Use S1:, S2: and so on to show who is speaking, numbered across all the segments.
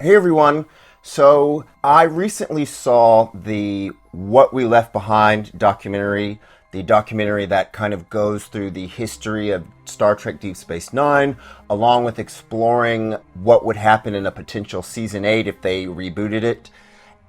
S1: Hey everyone. So I recently saw the What We Left Behind documentary, the documentary that kind of goes through the history of Star Trek Deep Space Nine, along with exploring what would happen in a potential season 8 if they rebooted it.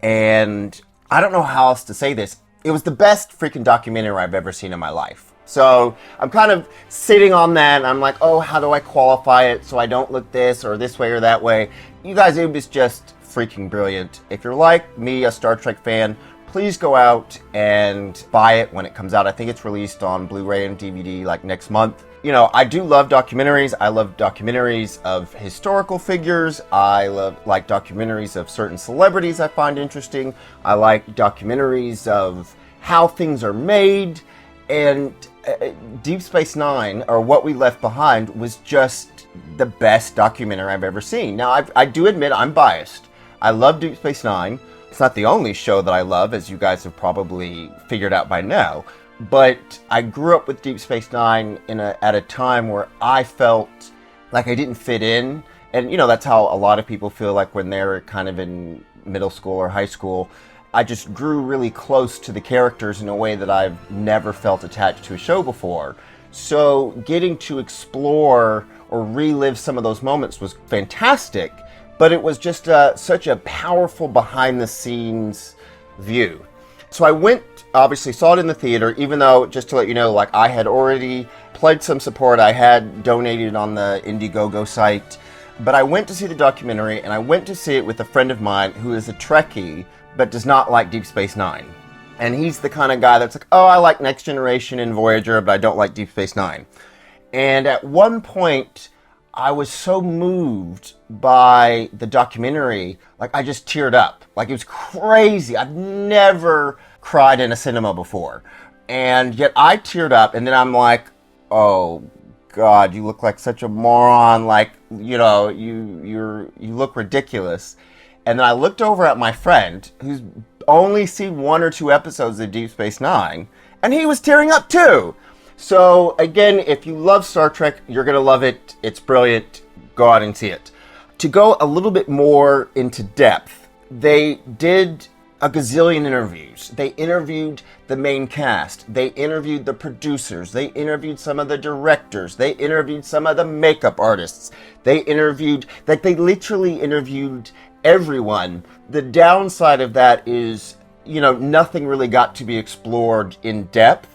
S1: And I don't know how else to say this. It was the best freaking documentary I've ever seen in my life. So I'm kind of sitting on that and I'm like, oh, how do I qualify it so I don't look this or this way or that way? You guys, it was just freaking brilliant. If you're like me, a Star Trek fan, please go out and buy it when it comes out. I think it's released on Blu Ray and DVD like next month. You know, I do love documentaries. I love documentaries of historical figures. I like documentaries of certain celebrities I find interesting. I like documentaries of how things are made. And Deep Space Nine, or What We Left Behind, was just the best documentary I've ever seen. Now, I do admit I'm biased. I love Deep Space Nine. It's not the only show that I love, as you guys have probably figured out by now. But I grew up with Deep Space Nine at a time where I felt like I didn't fit in. And, you know, that's how a lot of people feel like when they're kind of in middle school or high school. I just grew really close to the characters in a way that I've never felt attached to a show before. So getting to explore or relive some of those moments was fantastic, but it was just such a powerful behind-the-scenes view. So I went, obviously saw it in the theater, even though, just to let you know, like I had already pledged some support. I had donated on the Indiegogo site, but I went to see the documentary, and I went to see it with a friend of mine who is a Trekkie, but does not like Deep Space Nine. And he's the kind of guy that's like, oh, I like Next Generation and Voyager, but I don't like Deep Space Nine. And at one point, I was so moved by the documentary, like I just teared up. Like it was crazy. I've never cried in a cinema before. And yet I teared up, and then I'm like, oh, God, you look like such a moron. Like, you know, you look ridiculous. And then I looked over at my friend, who's only seen one or two episodes of Deep Space Nine, and he was tearing up too. So again, if you love Star Trek, you're going to love it. It's brilliant. Go out and see it. To go a little bit more into depth, they did a gazillion interviews. They interviewed the main cast. They interviewed the producers. They interviewed some of the directors. They interviewed some of the makeup artists. They literally interviewed everyone. The downside of that is, you know, nothing really got to be explored in depth.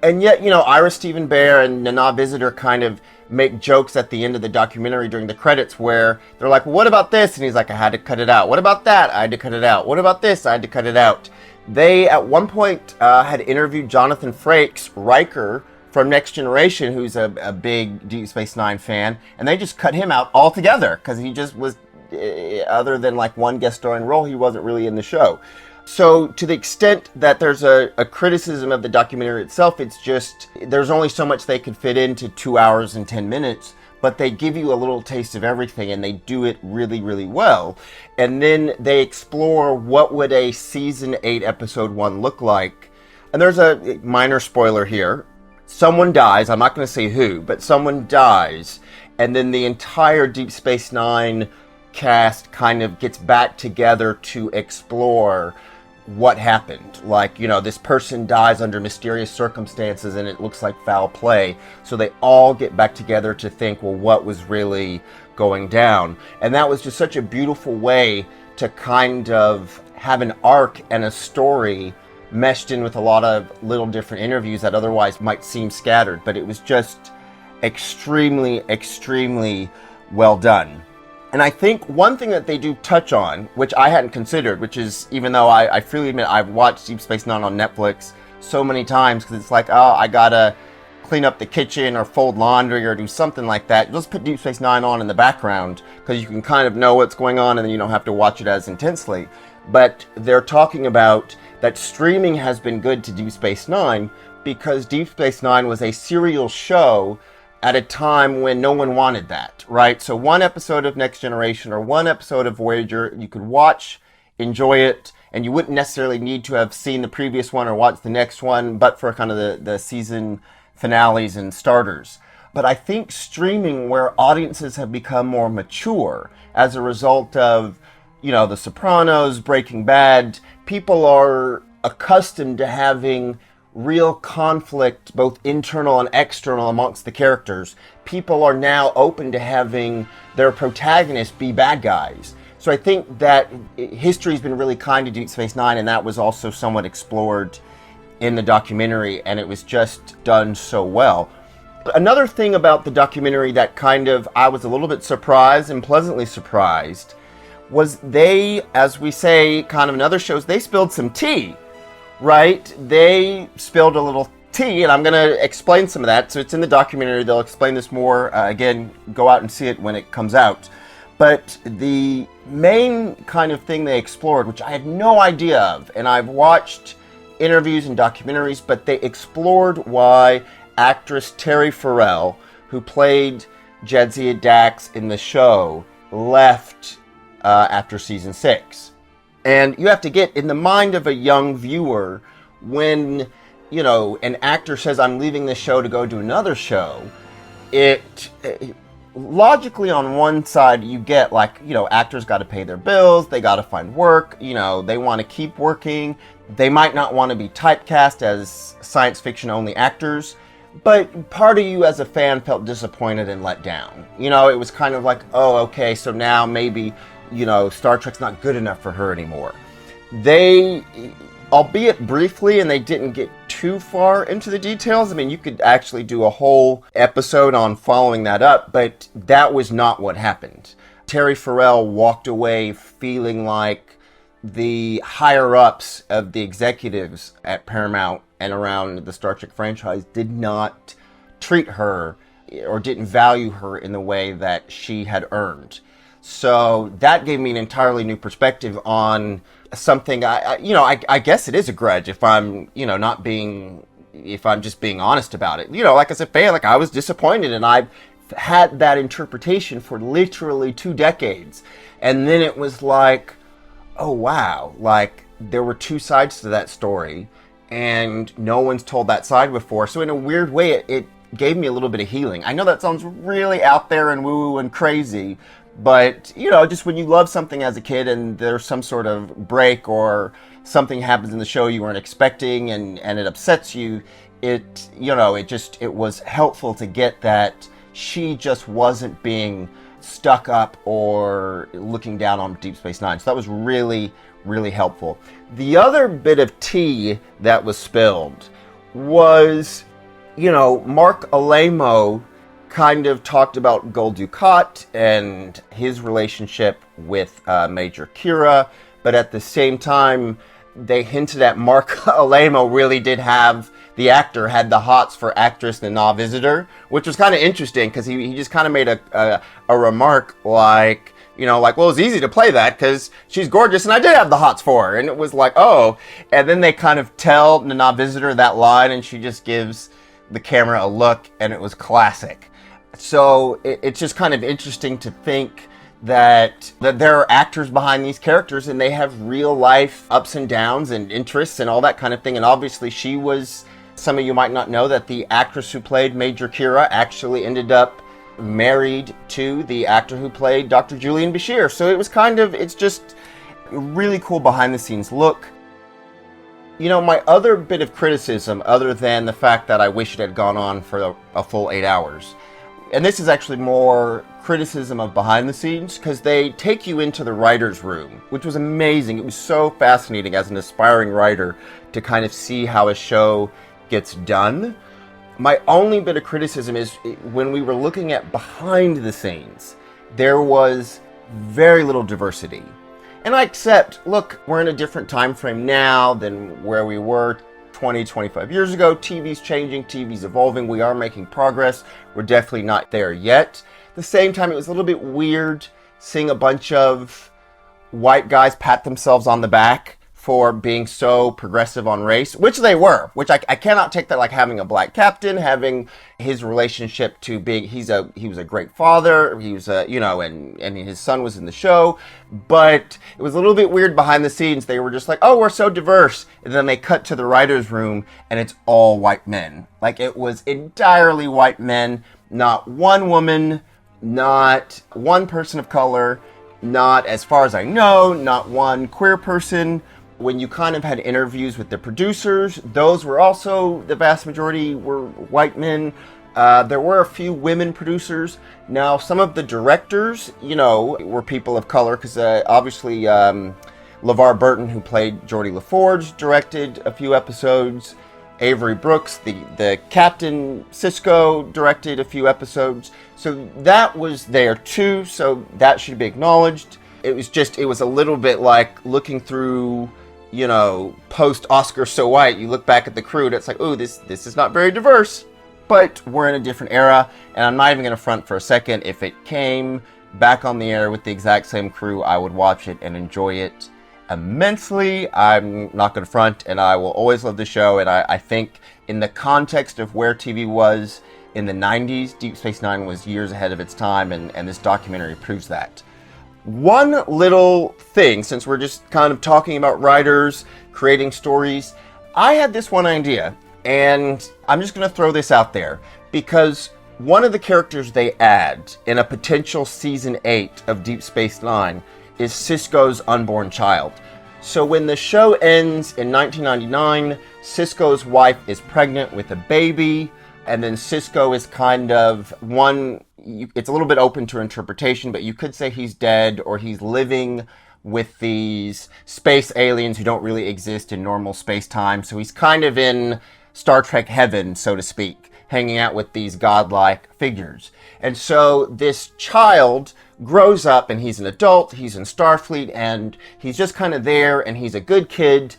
S1: And yet, you know, Ira Steven Behr and Nana Visitor kind of make jokes at the end of the documentary during the credits where they're like, well, what about this? And he's like, I had to cut it out. What about that? I had to cut it out. What about this? I had to cut it out. They, at one point, had interviewed Jonathan Frakes, Riker, from Next Generation, who's a big Deep Space Nine fan, and they just cut him out altogether because he just was, other than like one guest starring role, he wasn't really in the show. So to the extent that there's a criticism of the documentary itself, it's just there's only so much they could fit into 2 hours and 10 minutes, but they give you a little taste of everything and they do it really, really well. And then they explore what would a season 8 episode 1 look like. And there's a minor spoiler here. Someone dies, I'm not going to say who, but someone dies, and then the entire Deep Space Nine cast kind of gets back together to explore what happened. Like, you know, this person dies under mysterious circumstances and it looks like foul play. So they all get back together to think, well, what was really going down? And that was just such a beautiful way to kind of have an arc and a story meshed in with a lot of little different interviews that otherwise might seem scattered. But it was just extremely, extremely well done. And I think one thing that they do touch on, which I hadn't considered, which is, even though I freely admit I've watched Deep Space Nine on Netflix so many times, because it's like, oh, I gotta clean up the kitchen or fold laundry or do something like that. Just put Deep Space Nine on in the background, because you can kind of know what's going on and then you don't have to watch it as intensely. But they're talking about that streaming has been good to Deep Space Nine because Deep Space Nine was a serial show at a time when no one wanted that, right? So one episode of Next Generation or one episode of Voyager, you could watch, enjoy it, and you wouldn't necessarily need to have seen the previous one or watch the next one, but for kind of the season finales and starters. But I think streaming, where audiences have become more mature as a result of The Sopranos, Breaking Bad, people are accustomed to having real conflict, both internal and external, amongst the characters. People are now open to having their protagonists be bad guys. So I think that history's been really kind to Deep Space Nine, and that was also somewhat explored in the documentary, and it was just done so well. Another thing about the documentary that I was a little bit surprised and pleasantly surprised was they, as we say kind of in other shows, they spilled some tea, right? They spilled a little tea, and I'm going to explain some of that. So it's in the documentary. They'll explain this more. Again, go out and see it when it comes out. But the main kind of thing they explored, which I had no idea of, and I've watched interviews and documentaries, but they explored why actress Terry Farrell, who played Jadzia Dax in the show, left after season 6. And you have to get in the mind of a young viewer when, an actor says, I'm leaving this show to go do another show. It logically, on one side, you get actors got to pay their bills, they got to find work, they want to keep working, they might not want to be typecast as science fiction only actors, but part of you as a fan felt disappointed and let down. It was kind of like, oh, okay, so now maybe, Star Trek's not good enough for her anymore. They, albeit briefly, and they didn't get too far into the details. I mean, you could actually do a whole episode on following that up, but that was not what happened. Terry Farrell walked away feeling like the higher-ups of the executives at Paramount and around the Star Trek franchise did not treat her or didn't value her in the way that she had earned. So that gave me an entirely new perspective on something. I guess it is a grudge if I'm, if I'm just being honest about it. Like as a fan, I was disappointed, and I've had that interpretation for literally 2 decades. And then it was like, oh wow, there were 2 sides to that story, and no one's told that side before. So in a weird way, it gave me a little bit of healing. I know that sounds really out there and woo and crazy, but, just when you love something as a kid and there's some sort of break or something happens in the show you weren't expecting and it upsets you, it was helpful to get that she just wasn't being stuck up or looking down on Deep Space Nine. So that was really, really helpful. The other bit of tea that was spilled was, Mark Alamo kind of talked about Gul Dukat and his relationship with Major Kira, but at the same time, they hinted at Mark Alamo really did have, the actor had the hots for actress Nana Visitor, which was kind of interesting because he just kind of made a remark like, well, it was easy to play that because she's gorgeous and I did have the hots for her. And it was like, oh. And then they kind of tell Nana Visitor that line and she just gives the camera a look, and it was classic. So it's just kind of interesting to think that there are actors behind these characters and they have real life ups and downs and interests and all that kind of thing. And obviously she was, some of you might not know that the actress who played Major Kira actually ended up married to the actor who played Dr. Julian Bashir. So it's just a really cool behind the scenes look. My other bit of criticism, other than the fact that I wish it had gone on for a full 8 hours, and this is actually more criticism of behind the scenes, because they take you into the writer's room, which was amazing. It was so fascinating as an aspiring writer to kind of see how a show gets done. My only bit of criticism is when we were looking at behind the scenes, there was very little diversity. And I accept, look, we're in a different time frame now than where we were 20, 25 years ago. TV's changing, TV's evolving, we are making progress. We're definitely not there yet. At the same time, it was a little bit weird seeing a bunch of white guys pat themselves on the back for being so progressive on race, which they were, which I cannot take that like having a black captain, having his relationship to being, he was a great father, he was and his son was in the show, but it was a little bit weird behind the scenes. They were just like, oh, we're so diverse. And then they cut to the writer's room and it's all white men. Like it was entirely white men, not one woman, not one person of color. not, as far as I know, not one queer person. When you kind of had interviews with the producers, those were also, the vast majority were white men. There were a few women producers. Now, some of the directors, were people of color, because obviously LeVar Burton, who played Geordie LaForge, directed a few episodes. Avery Brooks, the Captain Sisko, directed a few episodes. So that was there too, so that should be acknowledged. It was a little bit like looking through, post-Oscar So White. You look back at the crew and it's like, oh, this is not very diverse. But we're in a different era, and I'm not even going to front for a second. If it came back on the air with the exact same crew, I would watch it and enjoy it immensely. I'm not going to front, and I will always love the show. And I think in the context of where TV was in the 90s, Deep Space Nine was years ahead of its time, and this documentary proves that. One little thing, since we're just kind of talking about writers creating stories, I had this one idea, and I'm just going to throw this out there, because one of the characters they add in a potential season 8 of Deep Space Nine is Sisko's unborn child. So when the show ends in 1999, Sisko's wife is pregnant with a baby, and then Sisko is kind of it's a little bit open to interpretation, but you could say he's dead, or he's living with these space aliens who don't really exist in normal space-time. So he's kind of in Star Trek heaven, so to speak, hanging out with these godlike figures. And so this child grows up, and he's an adult, he's in Starfleet, and he's just kind of there, and he's a good kid.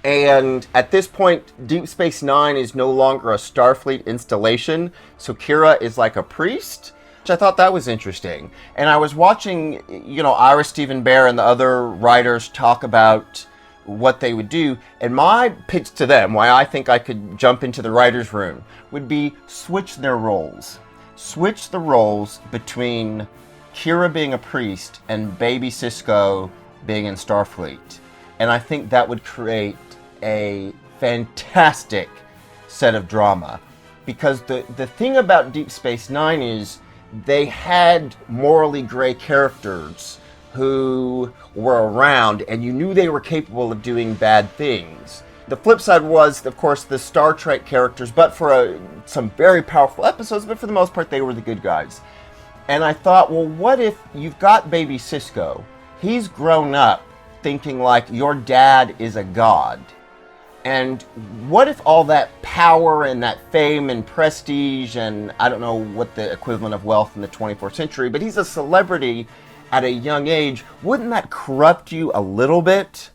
S1: And at this point, Deep Space Nine is no longer a Starfleet installation, so Kira is like a priest, which I thought that was interesting. And I was watching, Ira Steven Behr and the other writers talk about what they would do, and my pitch to them, why I think I could jump into the writer's room, would be switch their roles. Switch the roles between Kira being a priest and baby Sisko being in Starfleet. And I think that would create a fantastic set of drama. Because the thing about Deep Space Nine is they had morally gray characters who were around, and you knew they were capable of doing bad things. The flip side was, of course, the Star Trek characters, but for some very powerful episodes, but for the most part, they were the good guys. And I thought, well, what if you've got baby Sisko? He's grown up thinking like your dad is a god. And what if all that power and that fame and prestige, and I don't know what the equivalent of wealth in the 24th century, but he's a celebrity at a young age, wouldn't that corrupt you a little bit?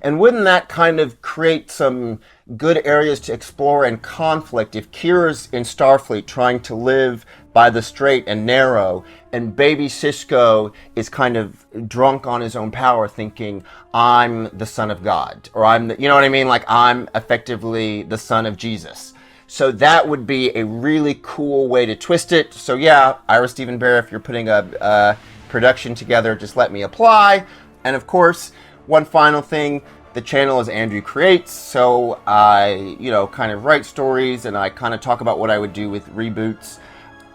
S1: And wouldn't that kind of create some good areas to explore and conflict if Kira's in Starfleet trying to live by the straight and narrow, and baby Sisko is kind of drunk on his own power thinking, I'm the son of God, or you know what I mean? Like, I'm effectively the son of Jesus. So that would be a really cool way to twist it. So yeah, Ira Steven Behr, if you're putting a production together, just let me apply. And of course, one final thing, the channel is Andrew Creates, so I, kind of write stories, and I kind of talk about what I would do with reboots.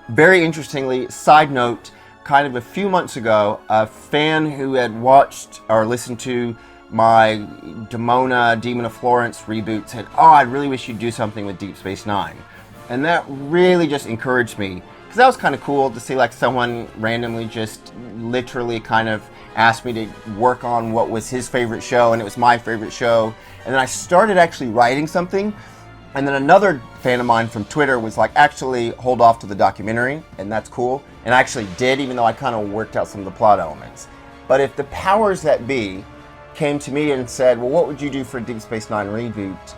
S1: Very interestingly, side note, kind of a few months ago, a fan who had watched or listened to my Demona, Demon of Florence reboot said, oh, I really wish you'd do something with Deep Space Nine. And that really just encouraged me, because that was kind of cool to see like someone randomly just literally kind of asked me to work on what was his favorite show, and it was my favorite show. And then I started actually writing something, and then another fan of mine from Twitter was like, actually hold off to the documentary, and that's cool. And I actually did, even though I kind of worked out some of the plot elements. But if the powers that be came to me and said, well, what would you do for a Deep Space Nine reboot?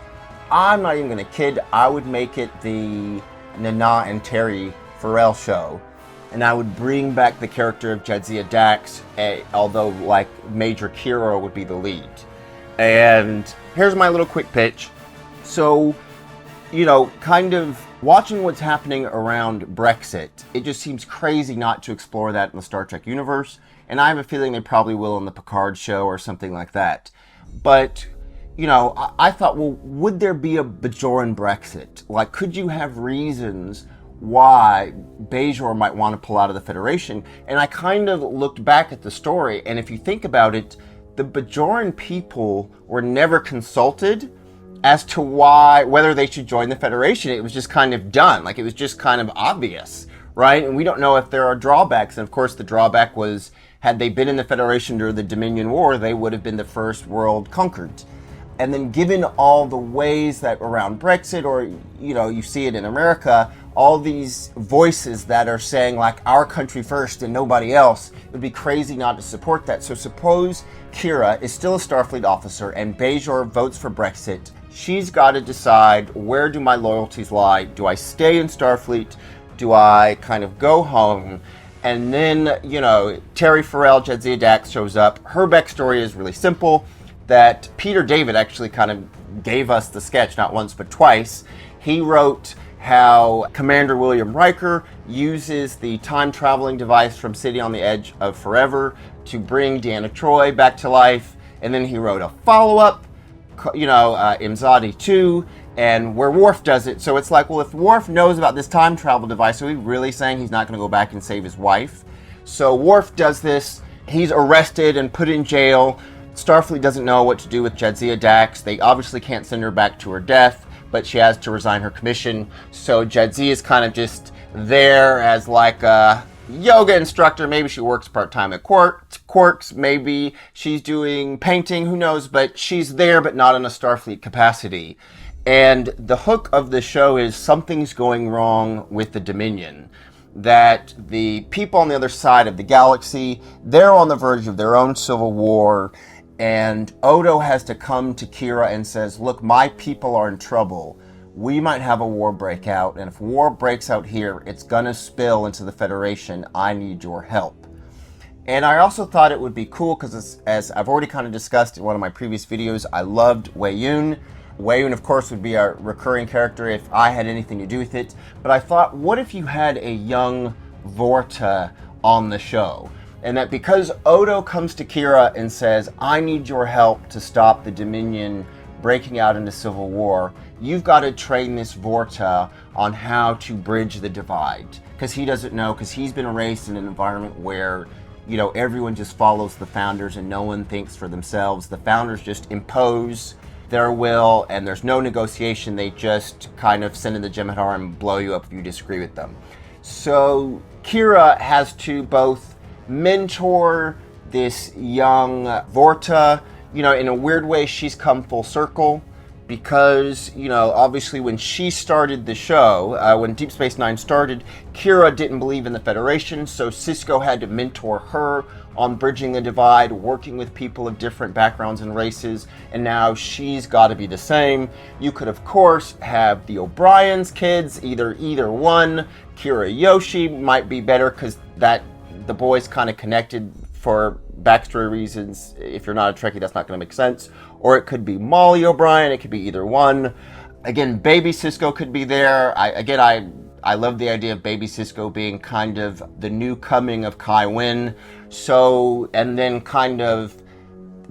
S1: I'm not even going to kid, I would make it the Nana and Terry Farrell show. And I would bring back the character of Jadzia Dax, although like Major Kira would be the lead. And here's my little quick pitch. So, kind of watching what's happening around Brexit, it just seems crazy not to explore that in the Star Trek universe. And I have a feeling they probably will on the Picard show or something like that. But, I thought, well, would there be a Bajoran Brexit? Like, could you have reasons why Bajor might want to pull out of the Federation. And I kind of looked back at the story, and if you think about it, the Bajoran people were never consulted as to whether they should join the Federation. It was just kind of done. Like, it was just kind of obvious, right? And we don't know if there are drawbacks. And of course, the drawback was, had they been in the Federation during the Dominion War, they would have been the first world conquered. And then given all the ways that around Brexit, or, you know, you see it in America, all these voices that are saying, like, our country first and nobody else, it would be crazy not to support that. So suppose Kira is still a Starfleet officer and Bajor votes for Brexit. She's got to decide, where do my loyalties lie? Do I stay in Starfleet? Do I kind of go home? And then, you know, Terry Farrell, Jadzia Dax, shows up. Her backstory is really simple, that Peter David actually kind of gave us the sketch, not once but twice. He wrote how Commander William Riker uses the time-traveling device from City on the Edge of Forever to bring Deanna Troi back to life. And then he wrote a follow-up, you know, Imzadi 2, and where Worf does it. So it's like, well, if Worf knows about this time travel device, are we really saying he's not going to go back and save his wife? So Worf does this. He's arrested and put in jail. Starfleet doesn't know what to do with Jadzia Dax. They obviously can't send her back to her death, but she has to resign her commission. So Jadzia is kind of just there as like a yoga instructor. Maybe she works part-time at Quarks. Maybe she's doing painting, who knows, but she's there, but not in a Starfleet capacity. And the hook of the show is something's going wrong with the Dominion. That the people on the other side of the galaxy, they're on the verge of their own civil war. And Odo has to come to Kira and says, look, my people are in trouble. We might have a war break out. And if war breaks out here, it's going to spill into the Federation. I need your help. And I also thought it would be cool because, as I've already kind of discussed in one of my previous videos, I loved Weyoun. Weyoun, of course, would be a recurring character if I had anything to do with it. But I thought, what if you had a young Vorta on the show? And that because Odo comes to Kira and says, I need your help to stop the Dominion breaking out into civil war, you've got to train this Vorta on how to bridge the divide. Because he doesn't know, because he's been raised in an environment where, you know, everyone just follows the founders and no one thinks for themselves. The founders just impose their will and there's no negotiation. They just kind of send in the Jem'Hadar and blow you up if you disagree with them. So Kira has to both mentor this young Vorta. You know, in a weird way, she's come full circle because, you know, obviously when she started the show, when Deep Space Nine started, Kira didn't believe in the Federation, so Sisko had to mentor her on bridging the divide, working with people of different backgrounds and races, and now she's got to be the same. You could, of course, have the O'Brien's kids, either one. Kira Yoshi might be better because that the boys kind of connected for backstory reasons. If you're not a Trekkie, that's not going to make sense. Or it could be Molly O'Brien. It could be either one. Again, baby Sisko could be there. I love the idea of baby Sisko being kind of the new coming of Kai Wynn. So, and then kind of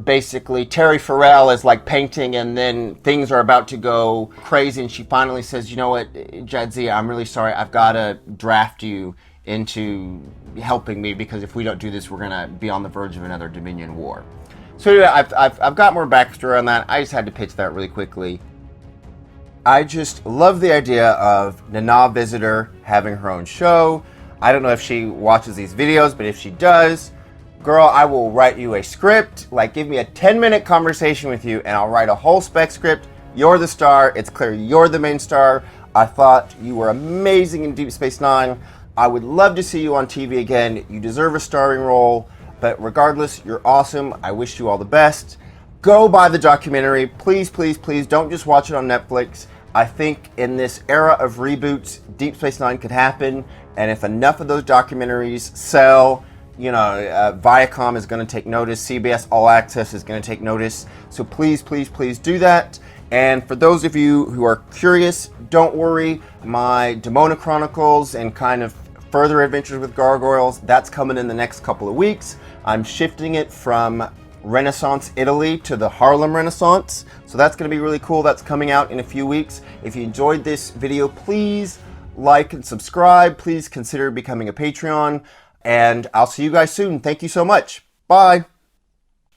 S1: basically Terry Farrell is like painting and then things are about to go crazy and she finally says, you know what, Jadzia, I'm really sorry. I've got to draft you into helping me because if we don't do this, we're going to be on the verge of another Dominion war. So anyway, I've got more backstory on that. I just had to pitch that really quickly. I just love the idea of Nana Visitor having her own show. I don't know if she watches these videos, but if she does, girl, I will write you a script. Like, give me a 10-minute conversation with you, and I'll write a whole spec script. You're the star. It's clear you're the main star. I thought you were amazing in Deep Space Nine. I would love to see you on TV again. You deserve a starring role. But regardless, you're awesome. I wish you all the best. Go buy the documentary. Please, please, please don't just watch it on Netflix. I think in this era of reboots, Deep Space Nine could happen. And if enough of those documentaries sell, you know, Viacom is going to take notice. CBS All Access is going to take notice. So please, please, please do that. And for those of you who are curious, don't worry. My Demona Chronicles and kind of further adventures with gargoyles, that's coming in the next couple of weeks. I'm shifting it from Renaissance Italy to the Harlem Renaissance. So that's going to be really cool. That's coming out in a few weeks. If you enjoyed this video, please like and subscribe. Please consider becoming a Patreon. And I'll see you guys soon. Thank you so much. Bye.